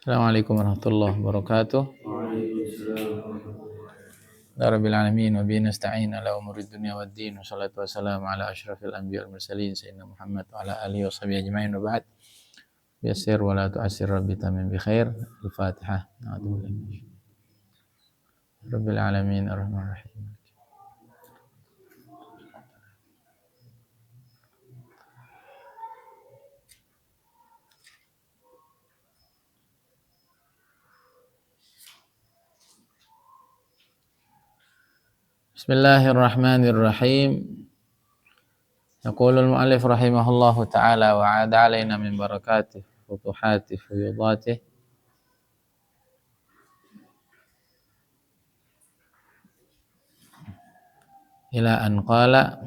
Assalamualaikum warahmatullahi wabarakatuh. Rabbil alamin wa bihi nasta'in ala umuri dunya waddin. Wassalatu wassalamu ala asyrafil anbiya'i wal mursalin sayyidina Muhammad wa ala alihi wa sahbihi ajmain wa ba'd. Yassir wa la tu'assir rabbi tamim bi khair. Al-Fatihah. Rabbil alamin arrahmanir rahim. Bismillahirrahmanirrahim. Yaqulul mu'allif rahimahullahu ta'ala wa 'ada 'alaina min barakatih futuhatih fuyudatih ila an qala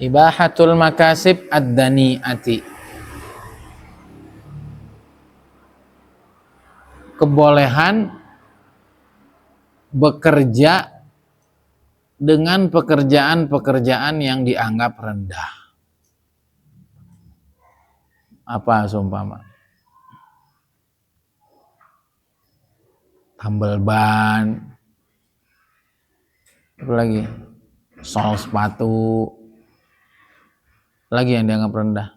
ibahatul makasib ad-dani'ati, kebolehan bekerja dengan pekerjaan-pekerjaan yang dianggap rendah. Apa seumpama? Tambal ban, apa lagi? Sol sepatu, lagi yang dianggap rendah.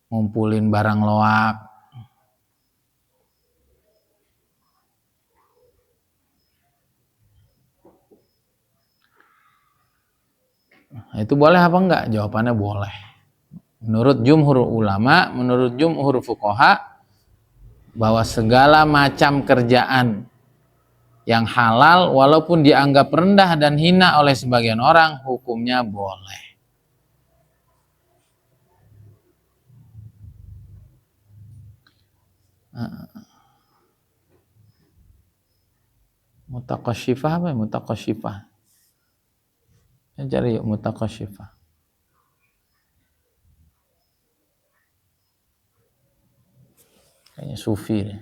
Ngumpulin barang loak. Itu boleh apa enggak? Jawabannya boleh. Menurut jumhur ulama, menurut jumhur fuqaha, bahwa segala macam kerjaan yang halal walaupun dianggap rendah dan hina oleh sebagian orang, hukumnya boleh. Mutaqasyifah apa ya? Mutaqasyifah. Cari yuk mutaqasyifah. Kayaknya sufi deh.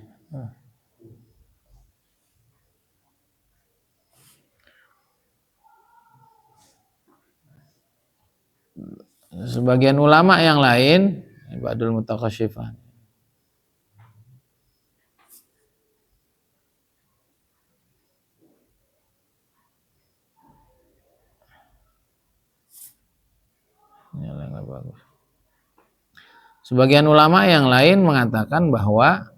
Sebagian ulama yang lain, Ibadul Mutaqasyifah, bagus. Sebagian ulama yang lain mengatakan bahwa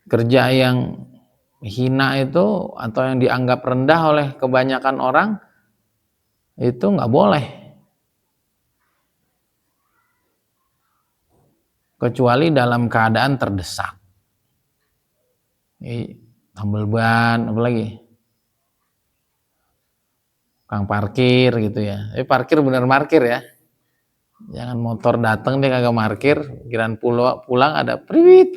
kerja yang hina itu atau yang dianggap rendah oleh kebanyakan orang itu nggak boleh, kecuali dalam keadaan terdesak. Tambal ban, apa lagi? Kang parkir gitu ya. Parkir bener parkir ya. Jangan motor datang dia kagak parkir, kiraan pulang ada priwit.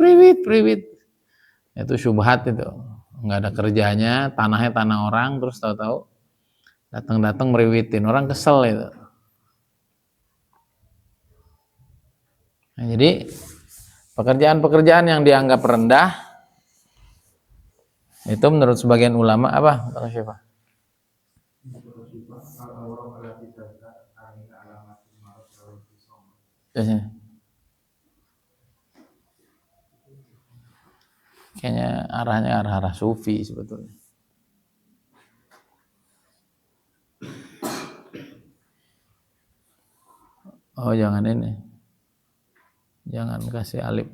Itu syubhat itu. Enggak ada kerjanya, tanahnya tanah orang, terus tahu-tahu datang meriwitin, orang kesel itu. Nah, jadi pekerjaan-pekerjaan yang dianggap rendah itu menurut sebagian ulama apa? Kata siapa? Kayaknya arahnya arah sufi sebetulnya. Oh jangan ini, jangan kasih alif.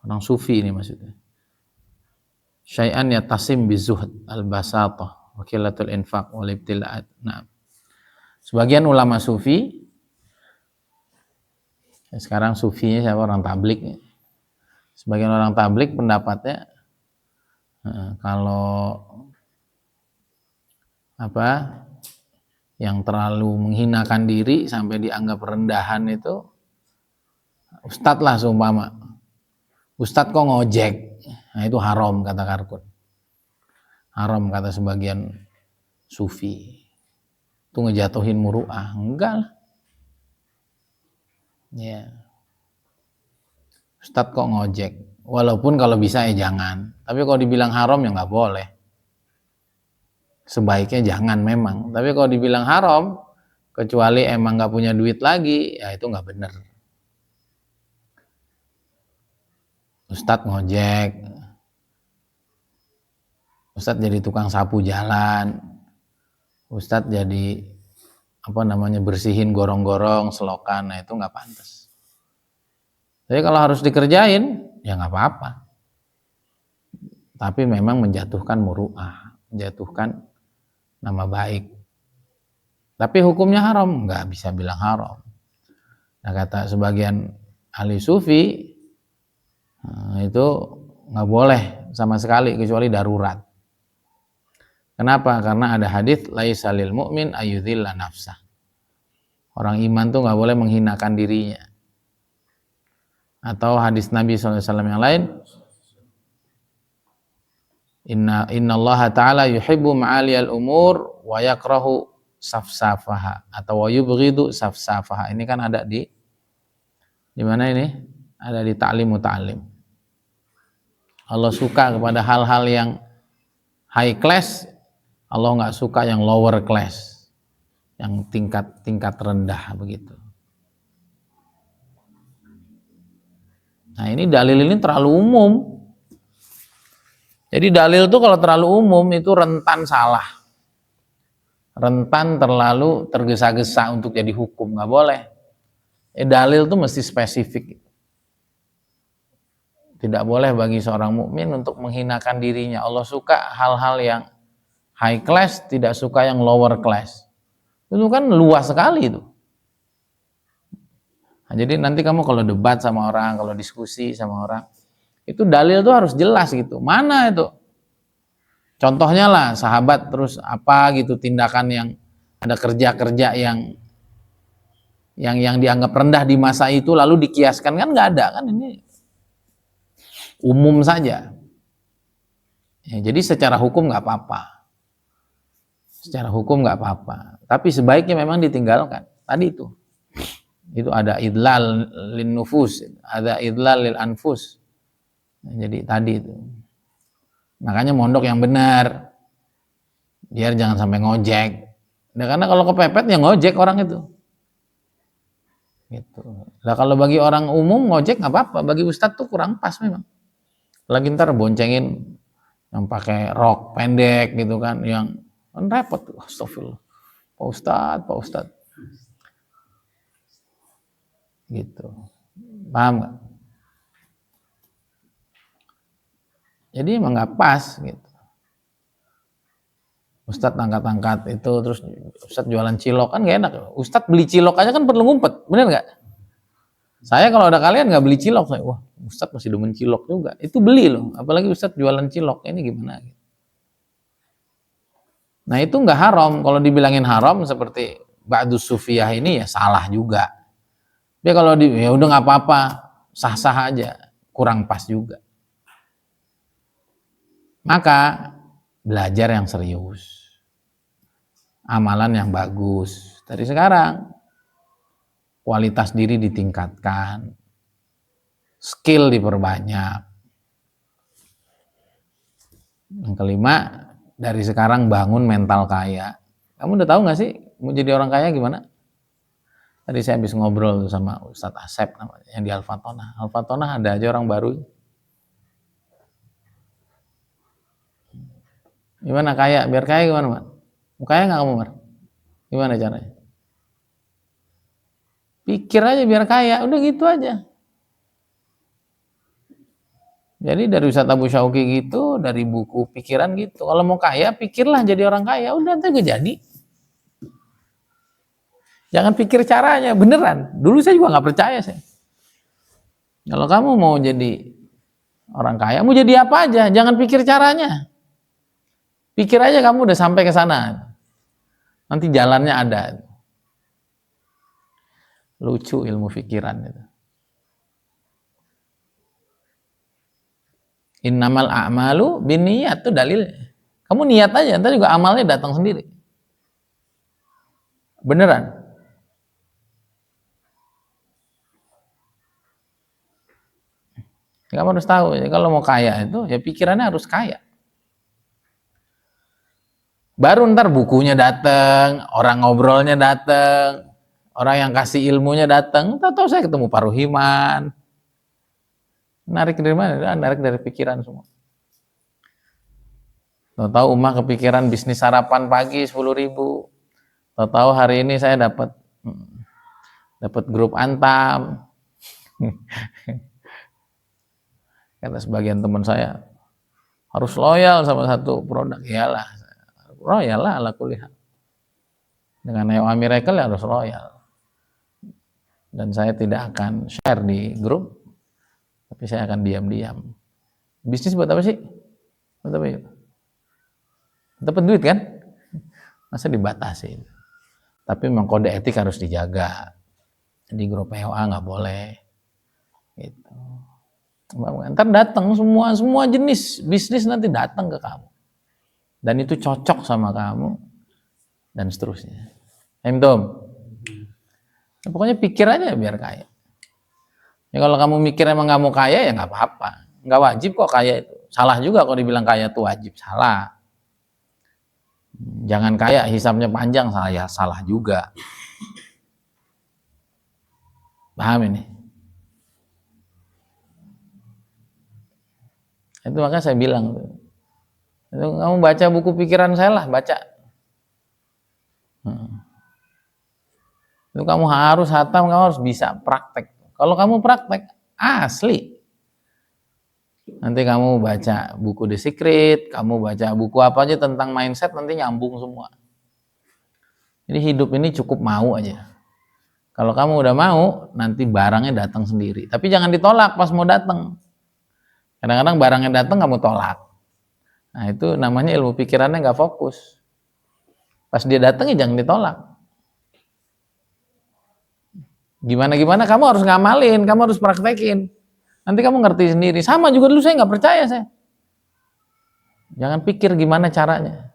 Orang sufi ini maksudnya. Syai'an yatasim bizuhd al-basatah wa qillatul infaq wal ibtila'at. Nah, sebagian ulama sufi Sekarang sufinya siapa? Orang tablik. Sebagian orang tablik pendapatnya kalau yang terlalu menghinakan diri sampai dianggap rendahan itu ustadz lah seumpama. Ustadz kok ngojek? Nah itu haram kata Karkun. Haram kata sebagian sufi. Itu ngejatuhin muru'ah. Enggak lah. Ya. Ustadz kok ngojek? Walaupun kalau bisa ya jangan. Tapi kalau dibilang haram ya nggak boleh. Sebaiknya jangan memang. Tapi kalau dibilang haram, kecuali emang nggak punya duit lagi, ya itu nggak bener. Ustadz ngojek, Ustadz jadi tukang sapu jalan, Ustadz jadi bersihin gorong-gorong, selokan, nah itu nggak pantas. Tapi kalau harus dikerjain, ya nggak apa-apa. Tapi memang menjatuhkan muru'ah, menjatuhkan nama baik. Tapi hukumnya haram, nggak bisa bilang haram. Nah kata sebagian ahli sufi, itu nggak boleh sama sekali kecuali darurat. Kenapa? Karena ada hadits laisa lil mu'min ayyudhilla nafsah. Orang iman tuh nggak boleh menghinakan dirinya. Atau hadis Nabi SAW yang lain, Inna Allah Ta'ala yuhibbu ma'aliyal umur wa yakrahu safsafaha atau wa yubghidu safsafaha. Ini kan ada di mana ini? Ada di Ta'limu Ta'lim. Allah suka kepada hal-hal yang high class, Allah nggak suka yang lower class, yang tingkat rendah begitu. Nah ini dalil ini terlalu umum. Jadi dalil itu kalau terlalu umum itu rentan salah, rentan terlalu tergesa-gesa untuk jadi hukum, nggak boleh. Dalil itu mesti spesifik. Tidak boleh bagi seorang mukmin untuk menghinakan dirinya. Allah suka hal-hal yang high class, tidak suka yang lower class. Itu kan luas sekali itu. Nah, jadi nanti kamu kalau debat sama orang, kalau diskusi sama orang, itu dalil itu harus jelas gitu. Mana itu? Contohnya lah sahabat terus apa gitu tindakan yang ada kerja-kerja yang dianggap rendah di masa itu lalu dikiaskan, kan nggak ada kan, ini umum saja. Ya, jadi secara hukum nggak apa-apa. Secara hukum nggak apa-apa. Tapi sebaiknya memang ditinggalkan. Tadi itu ada idlal lin nufus, ada idlal lil anfus. Jadi tadi itu. Makanya mondok yang benar. Biar jangan sampai ngojek. Nah, karena kalau kepepet ya ngojek orang itu. Gitu. Nah, kalau bagi orang umum ngojek nggak apa-apa, bagi ustadz tuh kurang pas memang. Lagi ntar boncengin yang pakai rok pendek gitu kan, yang kan repot. Astagfirullah. Pak Ustadz. Gitu. Paham nggak? Jadi emang nggak pas gitu. Ustadz angkat-angkat itu terus Ustadz jualan cilok kan nggak enak. Ustadz beli cilok aja kan perlu ngumpet, bener nggak? Saya kalau ada kalian nggak beli cilok, saya wah Ustadz masih demen cilok juga. Itu beli loh, apalagi Ustadz jualan cilok, ini gimana? Nah itu nggak haram. Kalau dibilangin haram seperti ba'dus sufiyah ini ya salah juga. Tapi kalau ya udah nggak apa-apa, sah-sah aja, kurang pas juga. Maka belajar yang serius, amalan yang bagus dari sekarang. Kualitas diri ditingkatkan, skill diperbanyak. Yang kelima, dari sekarang bangun mental kaya. Kamu udah tahu nggak sih mau jadi orang kaya gimana? Tadi saya habis ngobrol sama Ustadz Asep namanya, yang di Al-Fatonah. Al-Fatonah ada aja orang baru. Gimana kaya? Biar kaya gimana, Mar? Mau kaya nggak kamu, Mar? Gimana caranya? Pikir aja biar kaya, udah gitu aja. Jadi dari Ustadz Abu Syauqi gitu, dari buku pikiran gitu. Kalau mau kaya, pikirlah jadi orang kaya. Udah, nanti gue jadi. Jangan pikir caranya, beneran. Dulu saya juga nggak percaya sih. Kalau kamu mau jadi orang kaya, mau jadi apa aja, jangan pikir caranya. Pikir aja kamu udah sampai ke sana. Nanti jalannya ada. Lucu ilmu pikiran itu. Innamal a'malu binniyat, itu dalil. Kamu niat aja, ntar juga amalnya datang sendiri. Beneran. Kamu harus tahu, ya, kalau mau kaya itu, ya pikirannya harus kaya. Baru ntar bukunya datang, orang ngobrolnya datang, orang yang kasih ilmunya datang. Tahu saya ketemu Pak Ruhiman. Narik dari mana? Narik dari pikiran semua. Tahu Umah kepikiran bisnis sarapan pagi 10.000. Tahu hari ini saya dapat grup Antam. Kata sebagian teman saya, harus loyal sama satu produk. Iyalah, royal lah ala kulli hal. Dengan Neo Miracle harus royal. Dan saya tidak akan share di grup, tapi saya akan diam-diam. Bisnis buat apa sih? Buat apa ya? Dapat duit kan? Masa dibatasi? Tapi memang kode etik harus dijaga. Di grup POA nggak boleh. Gitu. Ntar datang semua jenis bisnis nanti datang ke kamu. Dan itu cocok sama kamu. Dan seterusnya. Tom. Pokoknya pikir aja biar kaya. Ya kalau kamu mikir emang nggak mau kaya ya nggak apa-apa. Nggak wajib kok kaya itu. Salah juga kalau dibilang kaya itu wajib. Salah. Jangan kaya hisabnya panjang, salah juga. Paham ini? Itu makanya saya bilang, itu kamu baca buku pikiran saya lah, baca. Itu kamu harus hatam, kamu harus bisa praktek. Kalau kamu praktek, asli. Nanti kamu baca buku The Secret, kamu baca buku apa aja tentang mindset, nanti nyambung semua. Jadi hidup ini cukup mau aja. Kalau kamu udah mau, nanti barangnya datang sendiri. Tapi jangan ditolak pas mau datang. Kadang-kadang barangnya datang kamu tolak. Nah itu namanya ilmu pikirannya nggak fokus. Pas dia datang ya jangan ditolak. Gimana kamu harus ngamalin, kamu harus praktekin. Nanti kamu ngerti sendiri. Sama juga dulu saya nggak percaya saya. Jangan pikir gimana caranya.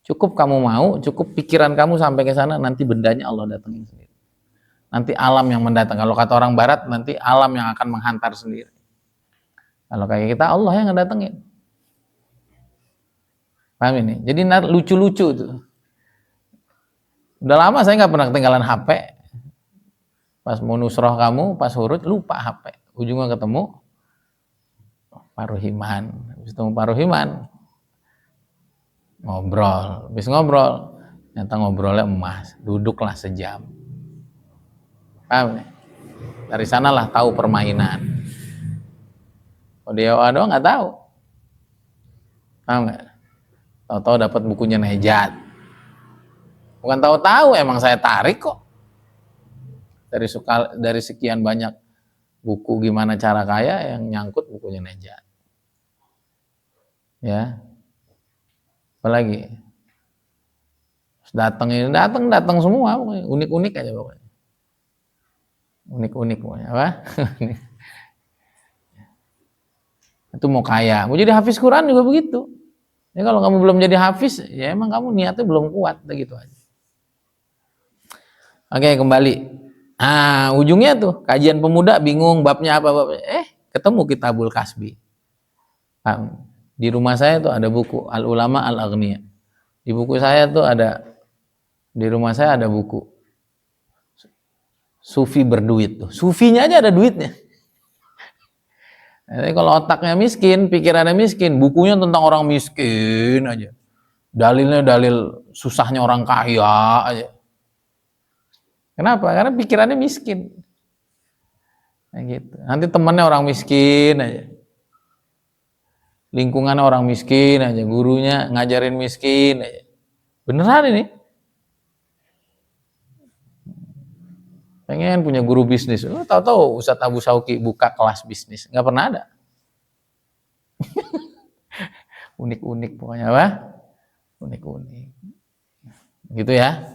Cukup kamu mau, cukup pikiran kamu sampai ke sana, nanti bendanya Allah datangin sendiri. Nanti alam yang mendatang. Kalau kata orang barat, nanti alam yang akan menghantar sendiri. Kalau kayak kita, Allah yang ngedatengin. Paham ini? Jadi lucu-lucu tuh. Udah lama saya nggak pernah ketinggalan HP. Pas mau nusroh kamu, pas huruf lupa HP. Ujungnya ketemu Pak Ruhiman. Habis ketemu Pak Ruhiman, ngobrol. Habis ngobrol, ternyata ngobrolnya emas. Duduklah sejam. Paham nih? Dari sanalah tahu permainan. Kalau dia doang nggak tahu. Paham nggak? Tahu-tahu dapat bukunya Nejat. Bukan tahu-tahu, emang saya tarik kok. Dari sekian banyak buku gimana cara kaya, yang nyangkut bukunya Nejat. Ya. Apalagi? Datang semua, unik-unik aja pokoknya. Unik-unik pokoknya, apa? Itu mau kaya, mau jadi hafiz Quran juga begitu. Ya kalau kamu belum jadi hafiz, ya emang kamu niatnya belum kuat, gitu aja. Oke, kembali. Nah, ujungnya tuh kajian pemuda bingung babnya apa, ketemu Kitabul Kasbi. Di rumah saya tuh ada buku Al Ulama Al Aghniya. Di buku saya tuh di rumah saya ada buku Sufi berduit tuh. Sufinya aja ada duitnya. Jadi kalau otaknya miskin, pikirannya miskin, bukunya tentang orang miskin aja. Dalilnya dalil susahnya orang kaya aja. Kenapa? Karena pikirannya miskin. Nah, gitu. Nanti temannya orang miskin aja. Lingkungannya orang miskin aja, gurunya ngajarin miskin aja. Beneran ini. pengen punya guru bisnis. Tahu-tahu Ustadz Abu Syauqi buka kelas bisnis, nggak pernah ada. Unik-unik pokoknya, apa? Unik-unik. Gitu ya.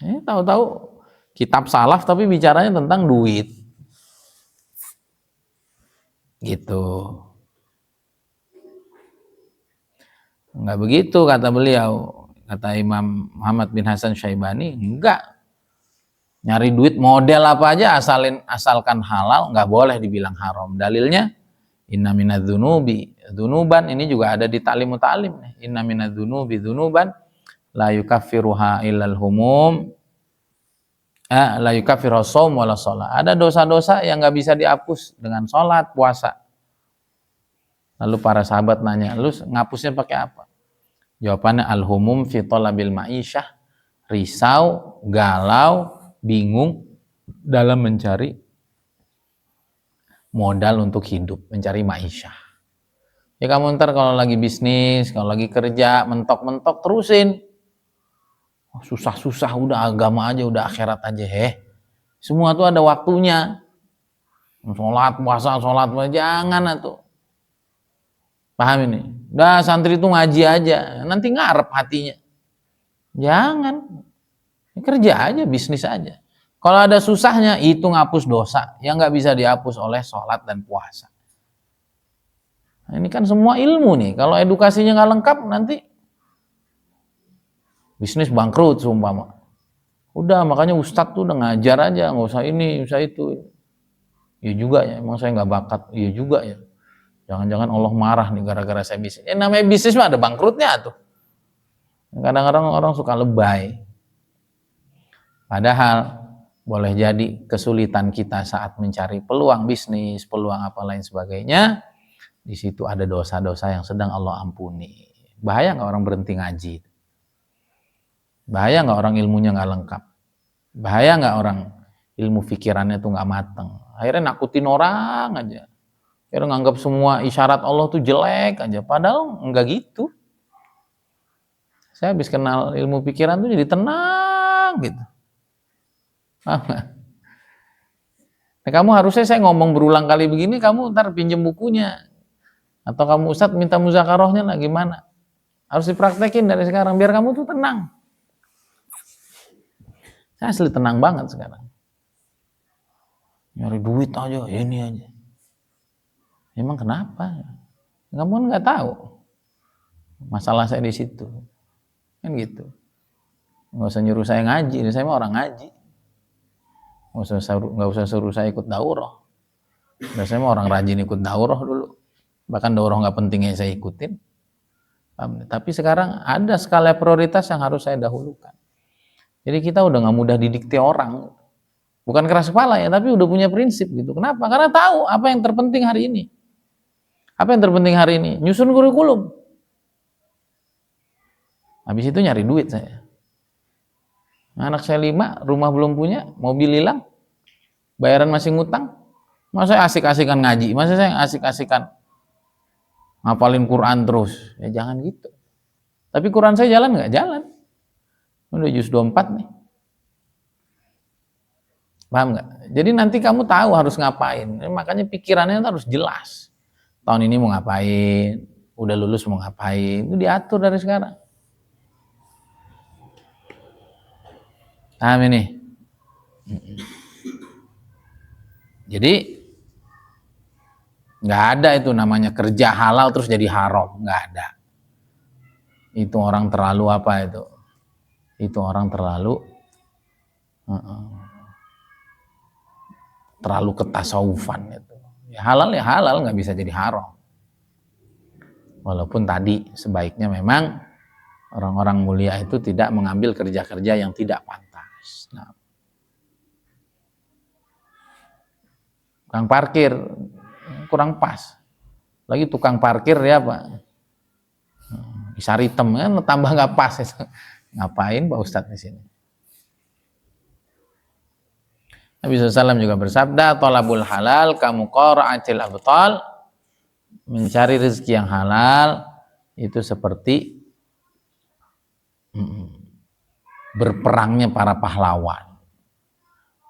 Tahu-tahu kitab salaf tapi bicaranya tentang duit. Gitu. Enggak begitu kata beliau, kata Imam Muhammad bin Hasan Syaibani, enggak. Nyari duit model apa aja asalkan halal, enggak boleh dibilang haram. Dalilnya inna minadzunubi dzunuban, ini juga ada di Ta'lim Muta'allim. Inna minadzunubi dzunuban la yukaffiruha illal humum. La yukaffiru shaum wala shalah. Ada dosa-dosa yang enggak bisa dihapus dengan sholat, puasa. Lalu para sahabat nanya, lu ngapusnya pakai apa? Jawabannya al-humum fi talabil ma'isyah, risau, galau, bingung dalam mencari modal untuk hidup, mencari ma'isyah. Ya kamu ntar kalau lagi bisnis, kalau lagi kerja, mentok-mentok terusin. Susah-susah udah agama aja, udah akhirat aja. Semua tuh ada waktunya. Sholat, puasa, jangan atuh. Paham ini? Udah santri itu ngaji aja, nanti ngarep hatinya. Jangan. Kerja aja, bisnis aja. Kalau ada susahnya, itu ngapus dosa yang nggak bisa dihapus oleh sholat dan puasa. Nah, ini kan semua ilmu nih. Kalau edukasinya nggak lengkap, nanti bisnis bangkrut seumpama. Udah, makanya ustadz tuh udah ngajar aja, nggak usah ini, nggak usah itu. Iya juga ya, emang saya nggak bakat. Iya juga ya. Jangan-jangan Allah marah nih gara-gara saya bisnis. Namanya bisnis mah ada bangkrutnya tuh. Kadang-kadang orang suka lebay. Padahal boleh jadi kesulitan kita saat mencari peluang bisnis, peluang apa lain sebagainya, di situ ada dosa-dosa yang sedang Allah ampuni. Bahaya nggak orang berhenti ngaji? Bahaya nggak orang ilmunya nggak lengkap? Bahaya nggak orang ilmu pikirannya tuh nggak mateng? Akhirnya nakutin orang aja. Akhirnya nganggap semua isyarat Allah tuh jelek aja. Padahal nggak gitu. Saya habis kenal ilmu pikiran tuh jadi tenang gitu. Nah, kamu harusnya saya ngomong berulang kali begini, kamu ntar pinjem bukunya. Atau kamu Ustadz minta muzakarohnya lah gimana. Harus dipraktekin dari sekarang, biar kamu tuh tenang. Saya asli tenang banget sekarang. Nyari duit aja, ini aja. Emang kenapa? Kamu kan nggak tahu. Masalah saya di situ. Kan gitu. Nggak usah nyuruh saya ngaji, saya mah orang ngaji. Nggak usah suruh saya ikut daurah. Saya mah orang rajin ikut daurah dulu. Bahkan daurah nggak pentingnya saya ikutin. Tapi sekarang ada skala prioritas yang harus saya dahulukan. Jadi kita udah nggak mudah didikte orang. Bukan keras kepala ya, tapi udah punya prinsip gitu. Kenapa? Karena tahu apa yang terpenting hari ini. Apa yang terpenting hari ini? Nyusun kurikulum. Habis itu nyari duit saya. Anak saya 5, rumah belum punya, mobil hilang, bayaran masih ngutang. Masa saya asik-asikan ngaji? Masa saya asik-asikan ngapalin Quran terus? Ya jangan gitu. Tapi Quran saya jalan nggak? Jalan. Udah juz 24 nih. Paham nggak? Jadi nanti kamu tahu harus ngapain. Makanya pikirannya harus jelas. Tahun ini mau ngapain? Udah lulus mau ngapain? Itu diatur dari sekarang. Paham ini? Jadi nggak ada itu namanya kerja halal terus jadi haram, nggak ada. Itu orang terlalu apa itu? Itu orang terlalu ketasawufan itu. Ya halal nggak bisa jadi haram. Walaupun tadi sebaiknya memang orang-orang mulia itu tidak mengambil kerja-kerja yang tidak pantas. Nah, tukang parkir kurang pas. Lagi tukang parkir ya Pak. Bisa ritem kan tambah nggak pas. Ngapain Pak Ustadz di sini? Nabi SAW juga bersabda, thalabul halal kamu qara'atil abtal, mencari rezeki yang halal itu seperti berperangnya para pahlawan.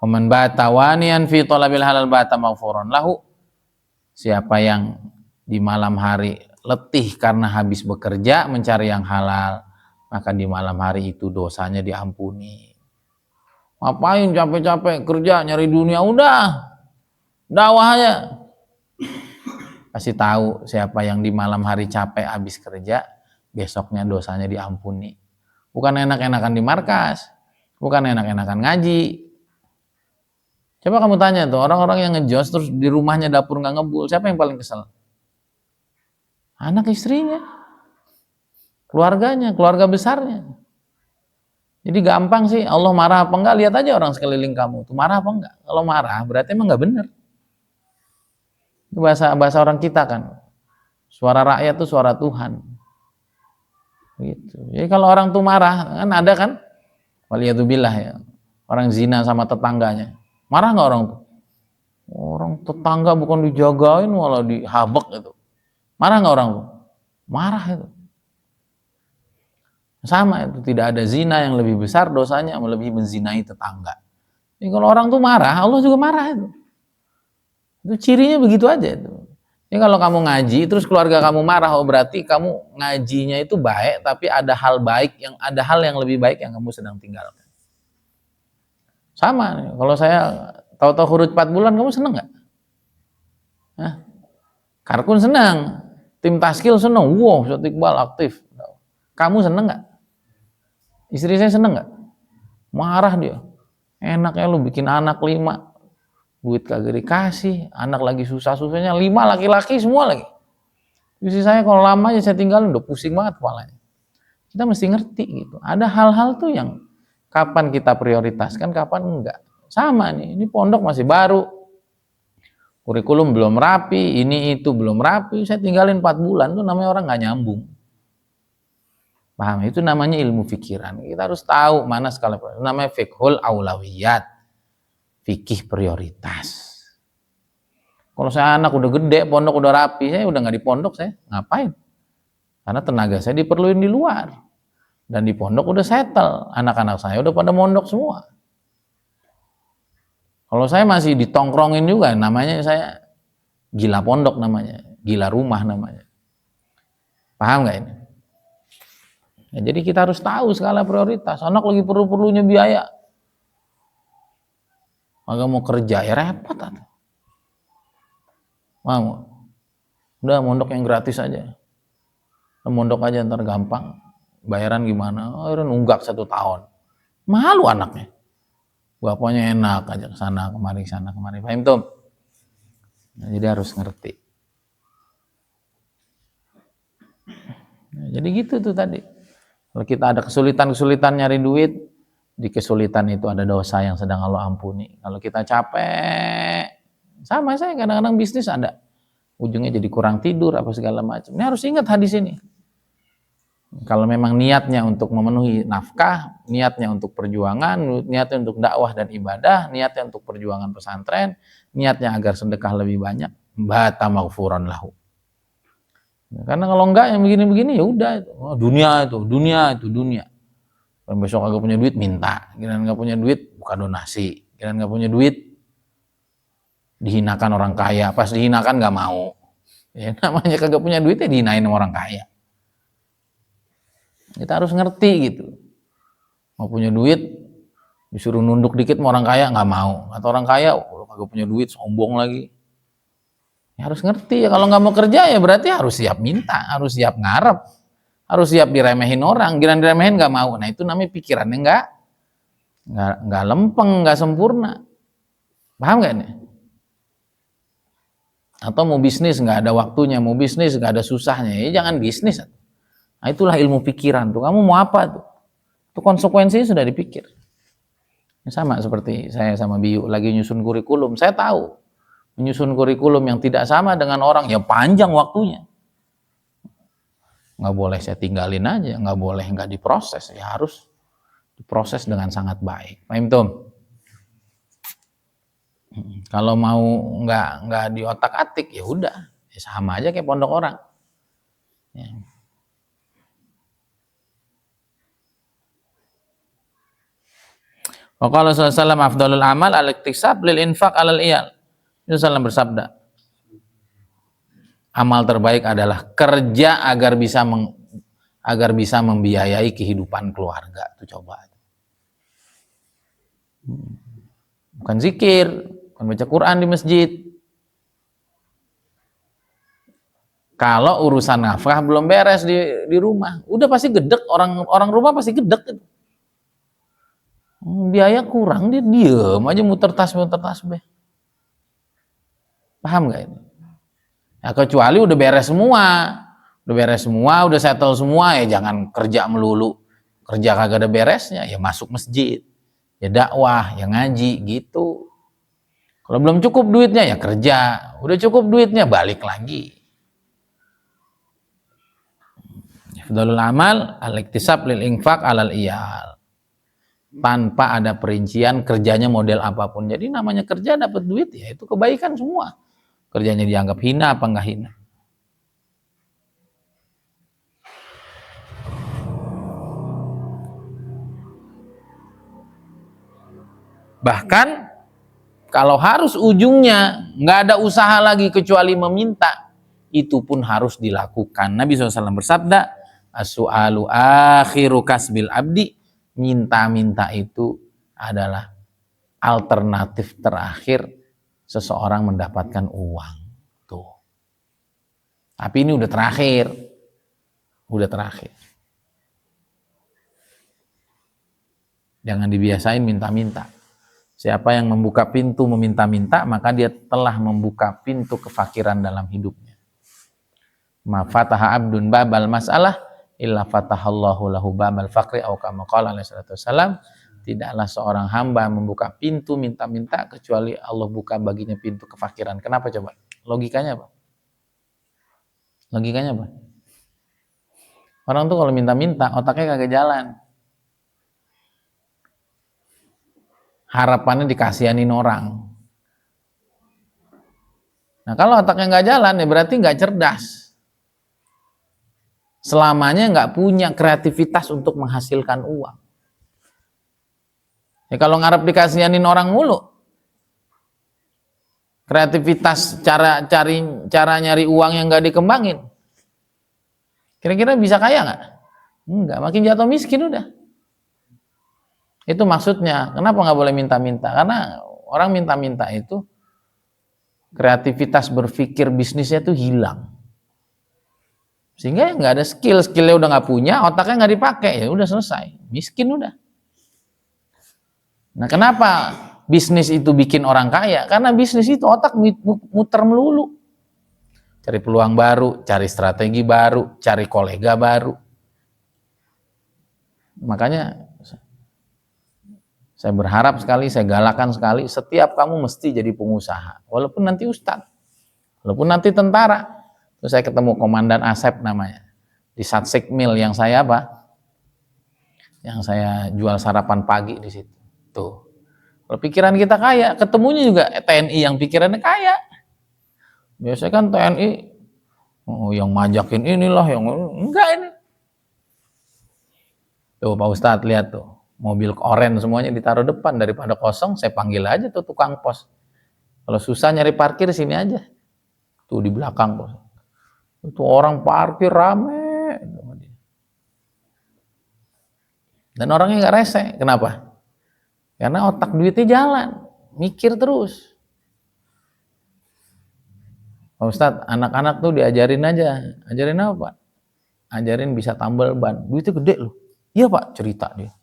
Waman bata wanian fi talabil halal bata maghfuran lahu. Siapa yang di malam hari letih karena habis bekerja mencari yang halal, maka di malam hari itu dosanya diampuni. Ngapain capek-capek kerja nyari dunia, udah dakwah aja. Kasih tahu siapa yang di malam hari capek habis kerja, besoknya dosanya diampuni. Bukan enak-enakan di markas, bukan enak-enakan ngaji. Coba kamu tanya tuh, orang-orang yang ngejos terus di rumahnya dapur nggak ngebul, siapa yang paling kesel? Anak istrinya, keluarganya, keluarga besarnya. Jadi gampang sih, Allah marah apa enggak, lihat aja orang sekeliling kamu tuh marah apa enggak. Kalau marah berarti emang nggak bener. Itu bahasa orang kita kan. Suara rakyat tuh suara Tuhan. Gitu. Jadi kalau orang tuh marah, kan ada kan? Waliyadzubillah ya. Orang zina sama tetangganya. Marah nggak orang tuh? Orang tetangga bukan dijagain malah dihabek gitu. Marah nggak orang tuh? Marah itu. Sama itu, tidak ada zina yang lebih besar dosanya melebihi menzinai tetangga. Jadi kalau orang tuh marah, Allah juga marah itu. Itu cirinya begitu aja itu. Jadi kalau kamu ngaji terus keluarga kamu marah, oh berarti kamu ngajinya itu baik, tapi ada hal yang lebih baik yang kamu sedang tinggalkan. Sama nih, kalau saya tahu-tahu huruf 4 bulan, kamu seneng nggak? Karkun senang, tim taskil seneng, wow, Ustaz Iqbal aktif. Kamu seneng nggak? Istri saya seneng nggak? Marah dia. Enaknya lu bikin anak 5, duit kagak dikasih, anak lagi susah-susahnya 5 laki-laki semua lagi. Istri saya kalau lama aja saya tinggalin udah pusing banget kepalanya. Kita mesti ngerti gitu. Ada hal-hal tuh yang kapan kita prioritaskan, kapan enggak. Sama nih, ini pondok masih baru, kurikulum belum rapi, ini itu belum rapi, saya tinggalin 4 bulan, tuh namanya orang nggak nyambung. Paham? Itu namanya ilmu fikiran. Kita harus tahu mana skala prioritas. Namanya fiqhul aulawiyat, fikih prioritas. Kalau saya anak udah gede, pondok udah rapi, saya udah nggak di pondok, saya ngapain? Karena tenaga saya diperluin di luar. Dan di pondok udah settle, anak-anak saya udah pada mondok semua. Kalau saya masih ditongkrongin juga, namanya saya gila pondok namanya, gila rumah namanya. Paham nggak ini? Ya, jadi kita harus tahu skala prioritas. Anak lagi perlu-perlunya biaya, agak mau kerja ya repot atau. Mau? Udah mondok yang gratis aja. Mondok aja ntar gampang. Bayaran gimana? Oh, nunggak 1 tahun. Malu anaknya. Bapaknya enak aja ke sana kemari sana kemari. Paham tuh? Nah, jadi harus ngerti. Nah, jadi gitu tuh tadi. Kalau kita ada kesulitan nyari duit, di kesulitan itu ada dosa yang sedang Allah ampuni. Kalau kita capek, sama saya kadang-kadang bisnis ada. Ujungnya jadi kurang tidur apa segala macam. Ini harus ingat hadis ini. Kalau memang niatnya untuk memenuhi nafkah, niatnya untuk perjuangan, niatnya untuk dakwah dan ibadah, niatnya untuk perjuangan pesantren, niatnya agar sedekah lebih banyak, bata maghfuran lahu. Karena kalau enggak yang begini-begini ya udah, oh, dunia. Kalau besok agak punya duit minta, kira nggak punya duit buka donasi, kira nggak punya duit dihinakan orang kaya, pas dihinakan nggak mau. Ya namanya kagak punya duit ya dihinain orang kaya. Kita harus ngerti gitu. Mau punya duit, disuruh nunduk dikit sama orang kaya nggak mau. Atau orang kaya, oh, kagak punya duit, sombong lagi. Ya harus ngerti ya. Kalau nggak mau kerja ya berarti harus siap minta, harus siap ngarep, harus siap diremehin orang. Giliran diremehin nggak mau. Nah itu namanya pikirannya nggak lempeng, nggak sempurna. Paham nggak nih? Atau mau bisnis nggak ada waktunya, mau bisnis nggak ada susahnya, ya jangan bisnis. Nah itulah ilmu pikiran tuh. Kamu mau apa tuh? Itu konsekuensinya sudah dipikir. Sama seperti saya sama Biu lagi nyusun kurikulum. Saya tahu menyusun kurikulum yang tidak sama dengan orang ya panjang waktunya. Nggak boleh saya tinggalin aja, nggak boleh nggak diproses. Ya harus diproses dengan sangat baik. Paham tuh? Kalau mau nggak di otak-atik ya udah, ya sama aja kayak pondok orang. Ya. Wa qala sallallahu alaihi wasallam afdhalul amal al-iktisab lil infaq alal iyal. Rasulullah bersabda, amal terbaik adalah kerja agar bisa membiayai kehidupan keluarga. Itu coba. Bukan zikir, bukan baca Quran di masjid. Kalau urusan nafkah belum beres di rumah, udah pasti gedek, orang rumah pasti gedek. Biaya kurang, dia diem aja muter tasbih. Paham nggak ini? Ya, kecuali udah beres semua, udah settle semua, ya jangan kerja melulu. Kerja kagak ada beresnya, ya masuk masjid, ya dakwah, ya ngaji gitu. Kalau belum cukup duitnya ya kerja, udah cukup duitnya balik lagi. Afdhalul amal al-iktisab lil infaq alal iyal. Tanpa ada perincian kerjanya model apapun. Jadi namanya kerja dapat duit ya itu kebaikan semua. Kerjanya dianggap hina apa enggak hina. Bahkan kalau harus ujungnya nggak ada usaha lagi kecuali meminta, itu pun harus dilakukan. Nabi SAW bersabda, as-su'alu akhiru kasbil abdi, minta-minta itu adalah alternatif terakhir seseorang mendapatkan uang. Tuh. Tapi ini udah terakhir. Jangan dibiasain minta-minta. Siapa yang membuka pintu meminta-minta, maka dia telah membuka pintu kefakiran dalam hidupnya. Ma fataha abdun babal masalah illa fatahallahu lahu babal faqri au kama qala alaihi salatu wasallam. Tidaklah seorang hamba membuka pintu minta-minta kecuali Allah buka baginya pintu kefakiran. Kenapa coba? Logikanya apa? Orang tuh kalau minta-minta otaknya kagak jalan. Harapannya dikasihanin orang. Nah kalau otaknya nggak jalan ya berarti nggak cerdas. Selamanya nggak punya kreativitas untuk menghasilkan uang. Ya kalau ngarep dikasihanin orang mulu, kreativitas cara nyari uang yang nggak dikembangin, kira-kira bisa kaya nggak? Enggak, makin jatuh miskin udah. Itu maksudnya, kenapa nggak boleh minta-minta? Karena orang minta-minta itu kreativitas berpikir bisnisnya tuh hilang. Sehingga nggak ada skillnya udah nggak punya, otaknya nggak dipakai, ya udah selesai, miskin udah. Nah kenapa bisnis itu bikin orang kaya? Karena bisnis itu otak muter melulu. Cari peluang baru, cari strategi baru, cari kolega baru. Makanya saya berharap sekali, saya galakan sekali, setiap kamu mesti jadi pengusaha. Walaupun nanti ustadz, walaupun nanti tentara. Terus saya ketemu Komandan Asep namanya. Di Satsik Mill yang saya apa? Yang saya jual sarapan pagi di situ. Tuh. Kalau pikiran kita kaya, ketemunya juga TNI yang pikirannya kaya. Biasanya kan TNI yang majakin inilah, yang enggak ini. Tuh Pak Ustadz lihat tuh, mobil oren semuanya ditaruh depan, daripada kosong saya panggil aja tuh tukang pos. Kalau susah nyari parkir sini aja. Tuh di belakang pos. Itu orang parkir rame. Dan orangnya nggak rese. Kenapa? Karena otak duitnya jalan, mikir terus. Pak Ustadz, anak-anak tuh diajarin aja. Ajarin apa Pak? Ajarin bisa tambal ban. Duitnya gede loh. Iya Pak, cerita dia.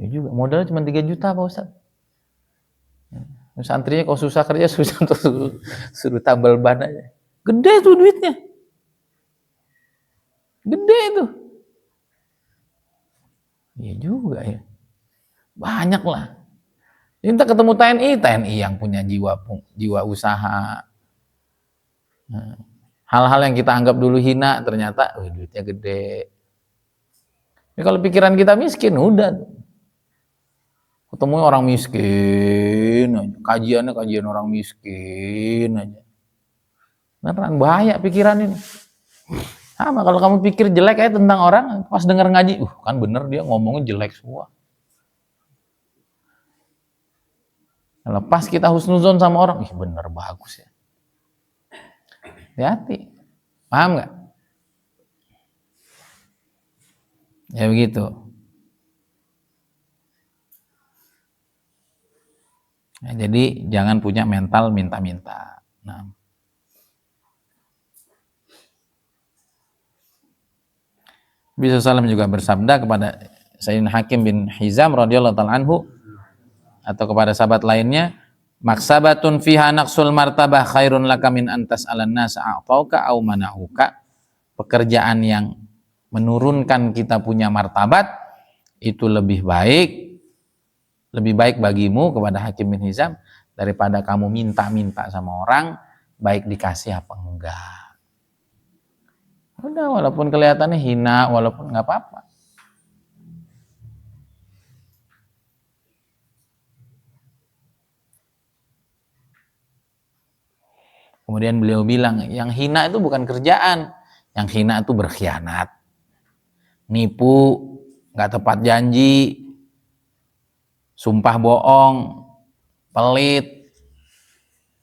Ya juga, modalnya cuma 3 juta Pak Ustadz. Santrinya kalau susah kerja, susah tuh suruh tambal ban aja. Gede tuh duitnya. Gede tuh. Iya juga ya. Banyak lah. Kita ketemu TNI yang punya jiwa usaha. Hal-hal yang kita anggap dulu hina, ternyata duitnya gede. Ya, kalau pikiran kita miskin, udah. Ketemu orang miskin aja. Kajian orang miskin aja. Beneran bahaya pikiran ini. Sama kalau kamu pikir jelek aja tentang orang, pas denger ngaji, kan bener dia ngomongnya jelek semua. Lepas kita husnuzon sama orang, ih bener bagus ya. Hati-hati. Paham nggak? Ya begitu. Ya, jadi jangan punya mental minta-minta. Nah. Nabi SAW juga bersabda kepada Sayyidina Hakim bin Hizam radhiyallahu ta'ala anhu atau kepada sahabat lainnya, maksabatun fiha naqsul martabah khairun laka min antas alan nas a'tauka au mana'uka. Pekerjaan yang menurunkan kita punya martabat itu lebih baik bagimu kepada Hakim bin Hizam daripada kamu minta-minta sama orang, baik dikasih apa enggak. Udah, walaupun kelihatannya hina, walaupun nggak apa-apa. Kemudian beliau bilang, yang hina itu bukan kerjaan, yang hina itu berkhianat, nipu, nggak tepat janji, sumpah bohong, pelit,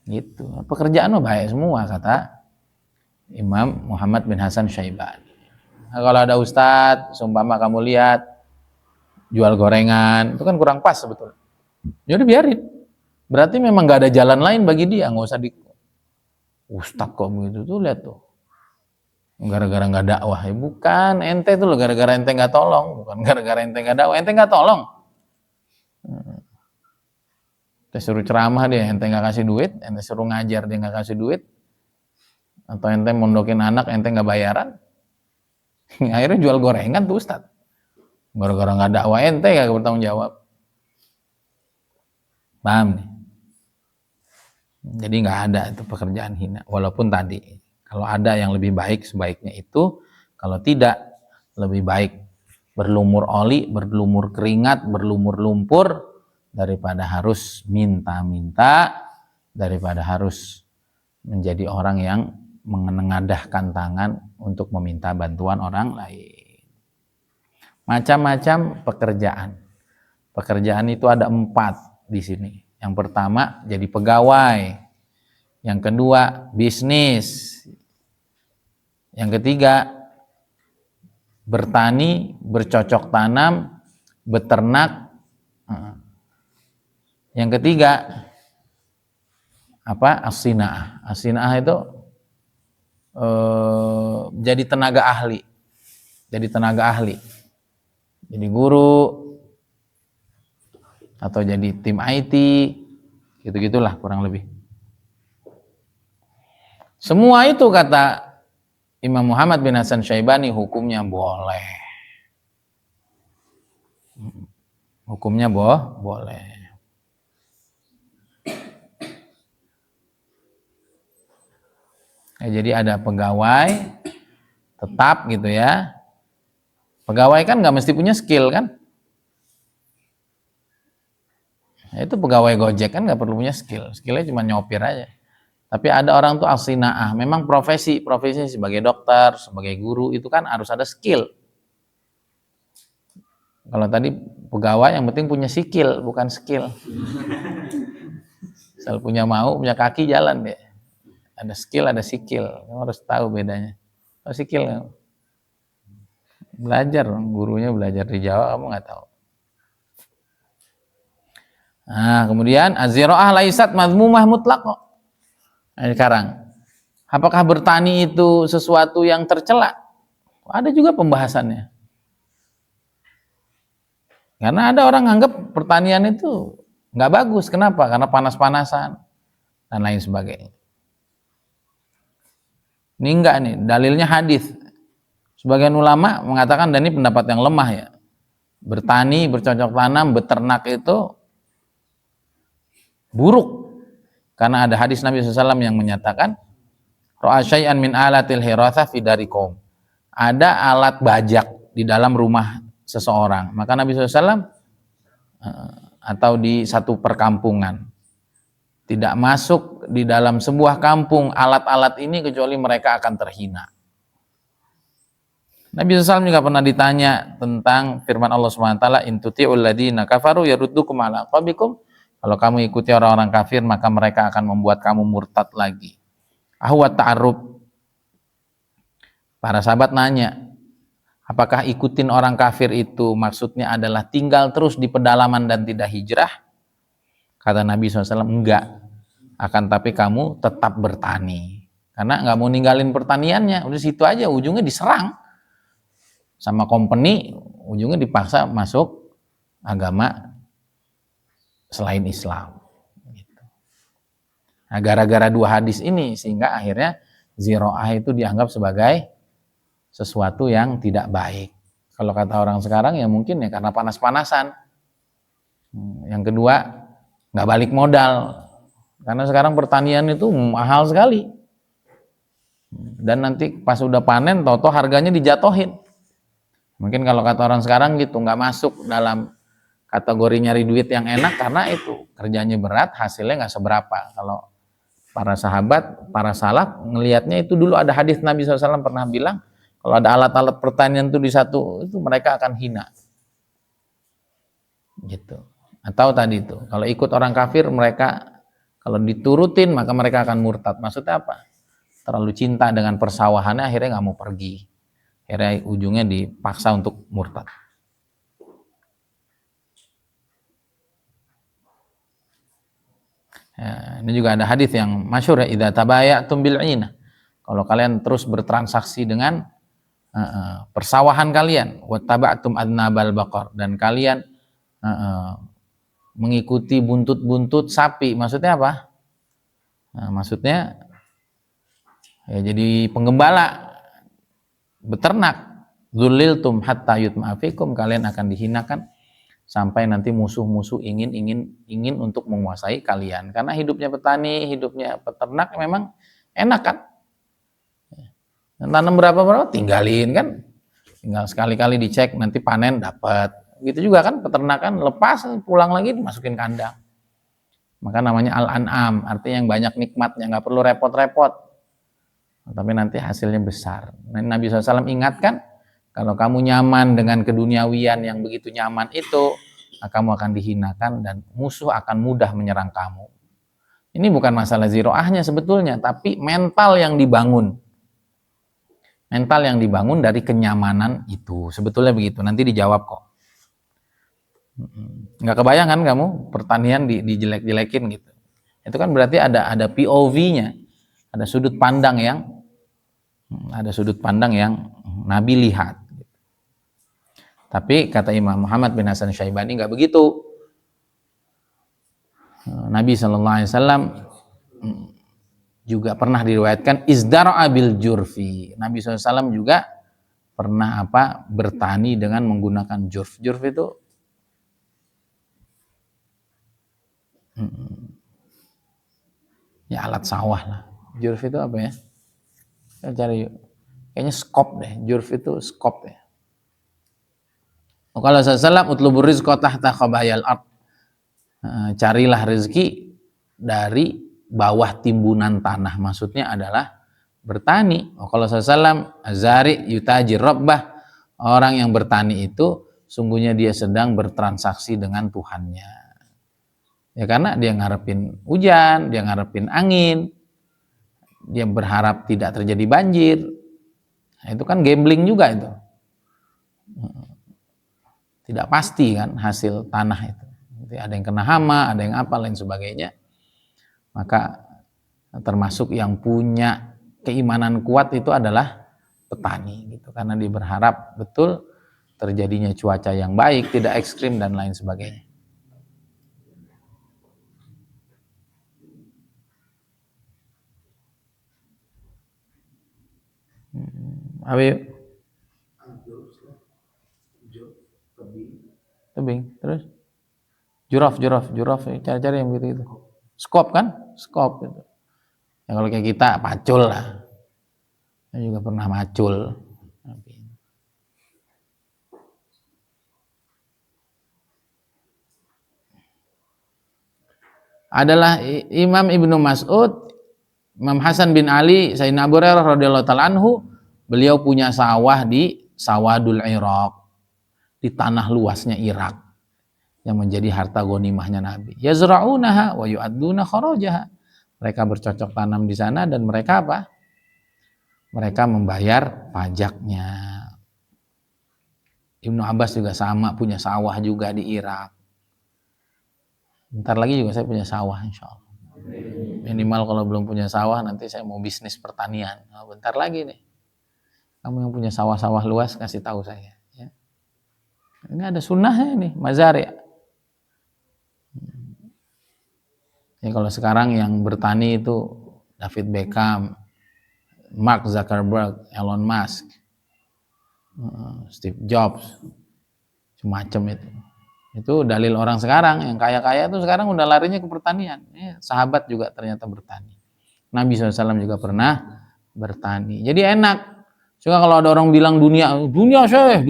gitu. Pekerjaan mah baik semua, kata Imam Muhammad bin Hasan Syaibani. Nah, kalau ada ustadz, sumpama kamu lihat jual gorengan, itu kan kurang pas sebetulnya. Ya udah biarin. Berarti memang nggak ada jalan lain bagi dia, nggak usah di ustadz kok begitu tuh, lihat tuh. Gara-gara nggak dakwah, ya bukan, ente tuh loh gara-gara ente nggak tolong, bukan gara-gara ente nggak dakwah, ente nggak tolong. Ente suruh ceramah dia, ente nggak kasih duit, ente suruh ngajar dia nggak kasih duit, atau ente mondokin anak, ente nggak bayaran, akhirnya jual gorengan tuh ustadz. Gara-gara nggak dakwah, ente nggak bertanggung jawab. Paham nih? Jadi nggak ada itu pekerjaan hina. Walaupun tadi kalau ada yang lebih baik sebaiknya itu, kalau tidak lebih baik berlumur oli, berlumur keringat, berlumur lumpur daripada harus minta-minta, daripada harus menjadi orang yang menengadahkan tangan untuk meminta bantuan orang lain. Macam-macam pekerjaan. Pekerjaan itu ada 4 di sini. Yang pertama jadi pegawai, yang kedua bisnis, yang ketiga bertani, bercocok tanam, beternak, yang ketiga apa? As-sinaah. As-sinaah itu jadi tenaga ahli, jadi guru atau jadi tim IT, gitu-gitulah kurang lebih. Semua itu kata Imam Muhammad bin Hasan Syaibani hukumnya boleh. Hukumnya boleh. Ya, jadi ada pegawai tetap gitu ya. Pegawai kan nggak mesti punya skill kan? Itu pegawai Gojek kan nggak perlu punya skill, skillnya cuma nyopir aja. Tapi ada orang tuh as-sinaah, memang profesi sebagai dokter, sebagai guru itu kan harus ada skill. Kalau tadi pegawai yang penting punya sikil, bukan skill. Asal punya kaki jalan deh. Ada skill, ada sikil, kamu harus tahu bedanya. Kalau sikil belajar, gurunya belajar di Jawa, kamu nggak tahu. Nah, kemudian az-ziraah laisat madmumah mutlaq. Nah, sekarang, apakah bertani itu sesuatu yang tercela? Ada juga pembahasannya. Karena ada orang anggap pertanian itu nggak bagus. Kenapa? Karena panas-panasan dan lain sebagainya. Ini enggak nih, dalilnya hadis. Sebagian ulama mengatakan, dan ini pendapat yang lemah ya, bertani, bercocok tanam, beternak itu buruk, karena ada hadis Nabi SAW yang menyatakan ra'a syai'an min alatil hiratsah fi darikum, ada alat bajak di dalam rumah seseorang, maka Nabi SAW atau di satu perkampungan tidak masuk di dalam sebuah kampung alat-alat ini kecuali mereka akan terhina. Nabi SAW juga pernah ditanya tentang firman Allah SWT, in tuti'ul ladina kafaru yaruddukum ala aqabikum Kalau kamu ikuti orang-orang kafir, maka mereka akan membuat kamu murtad lagi. Ahwat ta'arrub. Para sahabat nanya, apakah ikutin orang kafir itu maksudnya adalah tinggal terus di pedalaman dan tidak hijrah? Kata Nabi SAW, enggak. Akan tapi kamu tetap bertani. Karena nggak mau ninggalin pertaniannya, udah situ aja, ujungnya diserang sama company, ujungnya dipaksa masuk agama selain Islam. Nah, gara-gara dua hadis ini, sehingga akhirnya ziro'ah itu dianggap sebagai sesuatu yang tidak baik. Kalau kata orang sekarang ya mungkin ya karena panas-panasan. Yang kedua, nggak balik modal. Karena sekarang pertanian itu mahal sekali. Dan nanti pas udah panen, toto harganya dijatohin. Mungkin kalau kata orang sekarang gitu, nggak masuk dalam kategori nyari duit yang enak karena itu kerjanya berat, hasilnya nggak seberapa. Kalau para sahabat, para salaf ngelihatnya itu dulu ada hadis Nabi SAW pernah bilang, kalau ada alat-alat pertanian itu di satu, itu mereka akan hina. Gitu. Atau tadi itu, kalau ikut orang kafir mereka kalau diturutin maka mereka akan murtad. Maksudnya apa? Terlalu cinta dengan persawahannya akhirnya nggak mau pergi. Akhirnya ujungnya dipaksa untuk murtad. Ya, ini juga ada hadis yang masyhur ya, idza tabayatum bil 'inah. Kalau kalian terus bertransaksi dengan persawahan kalian, wattaba'tum adnabal baqar, dan kalian mengikuti buntut-buntut sapi. Maksudnya apa? Nah, maksudnya ya jadi penggembala, beternak. Dzuliltum hatta yutma'afikum, kalian akan dihinakan sampai nanti musuh-musuh ingin untuk menguasai kalian. Karena hidupnya petani, hidupnya peternak memang enak kan? Tanam berapa tinggalin kan? Tinggal sekali-kali dicek, nanti panen dapat. Gitu juga kan peternakan, lepas pulang lagi dimasukin kandang. Maka namanya al-an'am, artinya yang banyak nikmatnya, nggak perlu repot-repot. Tapi nanti hasilnya besar. Nah, Nabi SAW ingatkan, kalau kamu nyaman dengan keduniawian yang begitu nyaman itu, kamu akan dihinakan dan musuh akan mudah menyerang kamu. Ini bukan masalah ziro'ahnya sebetulnya, tapi mental yang dibangun. Mental yang dibangun dari kenyamanan itu. Sebetulnya begitu, nanti dijawab kok. Nggak kebayang kan kamu pertanian dijelek-jelekin gitu. Itu kan berarti ada POV-nya, ada sudut pandang yang Nabi lihat. Tapi kata Imam Muhammad bin Hasan Syaibani nggak begitu. Nabi SAW juga pernah diriwayatkan izdara'a bil jurfi. Nabi SAW juga pernah bertani dengan menggunakan jurf. Jurf itu ya alat sawah lah. Jurf itu apa ya? Kita cari yuk. Kayaknya skop deh. Jurf itu skop ya. Kalau sallallahu utlubur rizqa tahta khabayal ard. Carilah rezeki dari bawah timbunan tanah. Maksudnya adalah bertani. Kalau sallallahu azari yutajir rabbah. Orang yang bertani itu sungguhnya dia sedang bertransaksi dengan Tuhannya. Ya karena dia ngarepin hujan, dia ngarepin angin, dia berharap tidak terjadi banjir. Nah, itu kan gambling juga itu. Tidak pasti kan hasil tanah itu. Jadi ada yang kena hama, ada yang apa lain sebagainya. Maka termasuk yang punya keimanan kuat itu adalah petani gitu. Karena dia berharap betul terjadinya cuaca yang baik, tidak ekstrim dan lain sebagainya. Abi tebing terus juraf cari-cari yang begitu itu skop kan skop itu ya kalau kayak kita pacul lah, saya juga pernah macul. Adalah Imam Ibnu Mas'ud, Imam Hasan bin Ali, Sayyidina Abu Hurairah radhiyallahu ta'ala anhu, beliau punya sawah di Sawadul Iraq, di tanah luasnya Irak. yang menjadi harta ghanimahnya Nabi. Yazra'unaha wa yu'adduna kharajaha. Mereka bercocok tanam di sana dan mereka apa? Mereka membayar pajaknya. Ibnu Abbas juga sama, punya sawah juga di Irak. Bentar lagi juga saya punya sawah insya Allah. Minimal kalau belum punya sawah nanti saya mau bisnis pertanian. Nah, bentar lagi nih. Kamu yang punya sawah-sawah luas kasih tahu saya. Ya. Ini ada sunnahnya nih, mazar ya. Ya kalau sekarang yang bertani itu David Beckham, Mark Zuckerberg, Elon Musk, Steve Jobs, semacam itu. Itu dalil orang sekarang yang kaya-kaya itu sekarang udah larinya ke pertanian. Ya, sahabat juga ternyata bertani. Nabi SAW juga pernah bertani. Jadi enak. Cuma kalau ada orang bilang dunia syekh.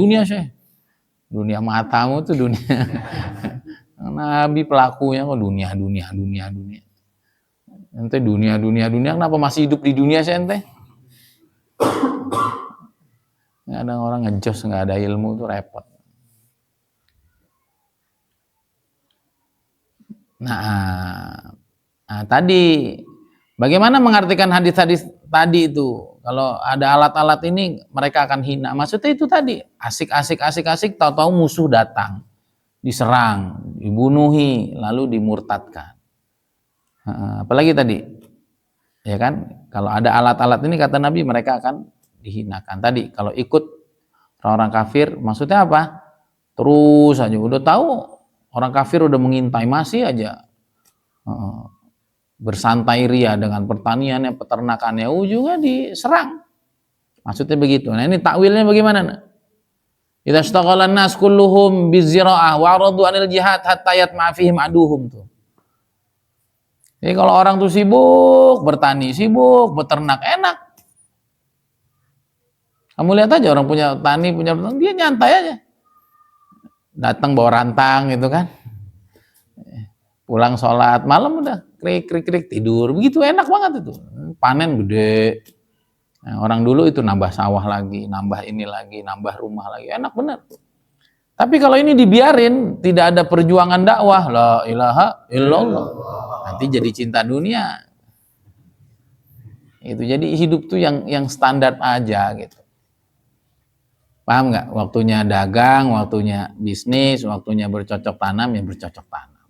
Dunia matamu tuh dunia. Nabi pelakunya kok dunia. Ente dunia, kenapa masih hidup di dunia sih ente? Nggak ada orang ngejos, nggak ada ilmu tuh repot. Nah, tadi bagaimana mengartikan hadis-hadis tadi itu? Kalau ada alat-alat ini mereka akan hina. Maksudnya itu tadi, asik, tahu-tahu musuh datang, diserang, dibunuhi, lalu dimurtadkan. Apalagi tadi, ya kan? Kalau ada alat-alat ini kata Nabi mereka akan dihinakan. Tadi kalau ikut orang-orang kafir, maksudnya apa? Terus aja udah tahu orang kafir udah mengintai masih aja bersantai ria dengan pertaniannya, peternakannya, ujungnya diserang. Maksudnya begitu. Nah ini takwilnya bagaimana? Idza ishtaghala an-nas kulluhum bizira'ah wa 'aradu 'anil jihad hatta yatma'a fihim aduhum tuh. Jadi kalau orang tuh sibuk bertani, sibuk beternak, enak. Kamu lihat aja orang punya tani, punya peternak, dia nyantai aja. Datang bawa rantang gitu kan. Pulang sholat, malam udah krik tidur. Begitu enak banget itu. Panen gede. Nah, orang dulu itu nambah sawah lagi, nambah ini lagi, nambah rumah lagi. Enak bener. Tapi kalau ini dibiarin, tidak ada perjuangan dakwah, la ilaha illallah. Nanti jadi cinta dunia. Itu jadi hidup tuh yang standar aja gitu. Paham nggak? Waktunya dagang, waktunya bisnis, waktunya bercocok tanam, ya bercocok tanam.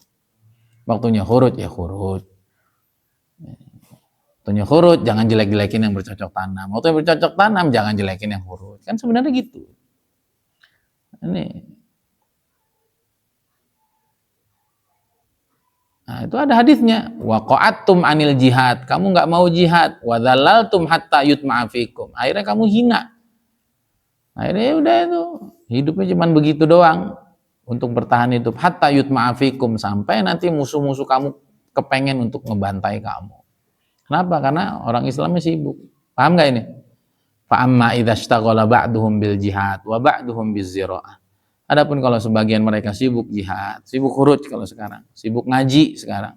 Waktunya khurut, ya khurut. Waktunya khurut, jangan jelek-jelekin yang bercocok tanam. Waktunya bercocok tanam, jangan jelekin yang khurut. Kan sebenarnya gitu. Ini. Nah, itu ada hadisnya. Wa qa'attum anil jihad. Kamu nggak mau jihad. Wa dhalaltum hatta yutma'a fikum. Akhirnya kamu hina. Akhirnya udah itu. Hidupnya cuma begitu doang. Untuk bertahan hidup. Hatta yutma'a fikum. Sampai nanti musuh-musuh kamu kepengen untuk ngebantai kamu. Kenapa? Karena orang Islamnya sibuk. Paham nggak ini? Fa'amma idza ishtaghala ba'duhum bil jihad wa ba'duhum biz-zira'ah. Adapun kalau sebagian mereka sibuk jihad, sibuk khuruj kalau sekarang, sibuk ngaji sekarang,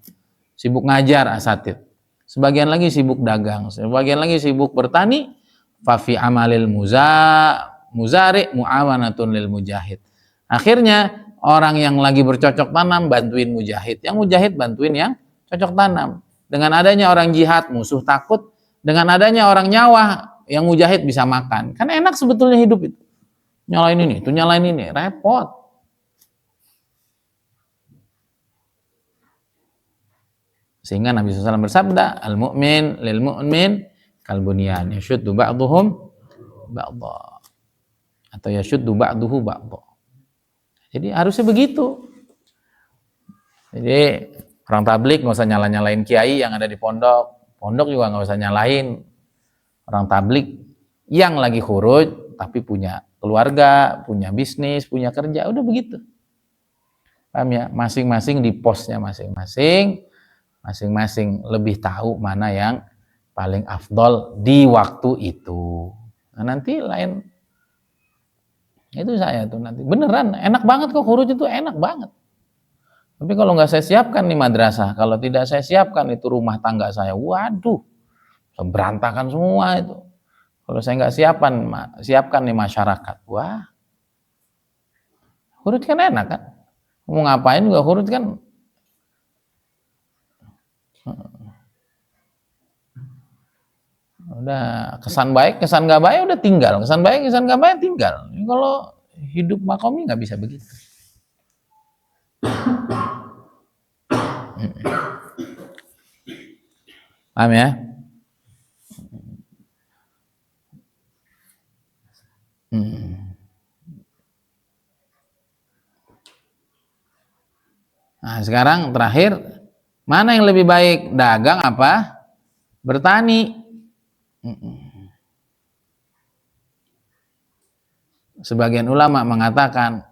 sibuk ngajar asatid, sebagian lagi sibuk dagang, sebagian lagi sibuk bertani, fa fi amalil muzari muawanatun lil mujahid. Akhirnya orang yang lagi bercocok tanam bantuin mujahid, yang mujahid bantuin yang cocok tanam. Dengan adanya orang jihad musuh takut, dengan adanya orang nyawa yang mujahid bisa makan. Kan enak sebetulnya hidup itu. Nyalain ini, tuh nyalain ini, repot. Sehingga Nabi SAW bersabda, al-mu'min lil mu'min kal bunyan yashuddu ba'duhum ba'dha. Atau yashuddu ba'duhu ba'dha. Jadi harusnya begitu. Jadi orang tablik nggak usah nyalain kiai yang ada di pondok. Pondok juga nggak usah nyalain orang tablik yang lagi khuruj tapi punya keluarga, punya bisnis, punya kerja, udah begitu. Paham ya? Masing-masing di posnya masing-masing, masing-masing lebih tahu mana yang paling afdol di waktu itu. Nah, nanti lain itu saya tuh nanti beneran enak banget kok khuruj itu enak banget. Tapi kalau nggak saya siapkan nih madrasah, kalau tidak saya siapkan itu rumah tangga saya, waduh, berantakan semua itu. Kalau saya nggak siapkan nih masyarakat, wah, khuruj kan enak kan? Mau ngapain juga huruf kan. Udah kesan baik, kesan nggak baik udah tinggal. Kesan baik, kesan nggak baik tinggal. Kalau hidup makomi nggak bisa begitu. Paham ya? Nah, sekarang terakhir, mana yang lebih baik? Dagang apa? Bertani. Sebagian ulama mengatakan